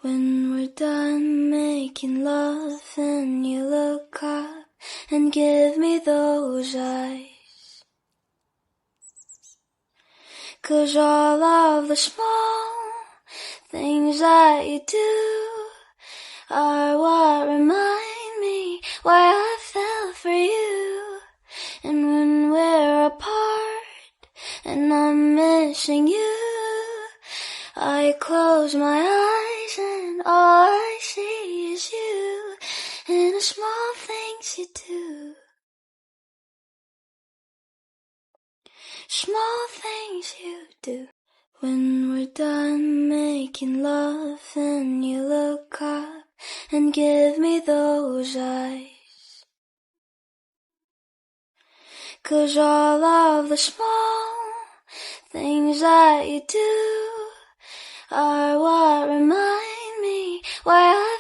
When we're done making love and you look up and give me those eyes, 'cause all of the small things that you do are what remind me why I fell for you. And when we're apart and I'm missing you, I close my eyes and all I see is you and the small things you do. Small things you do. When we're done making love and you look up and give me those eyes, 'cause all of the small things that you do are what remind me why I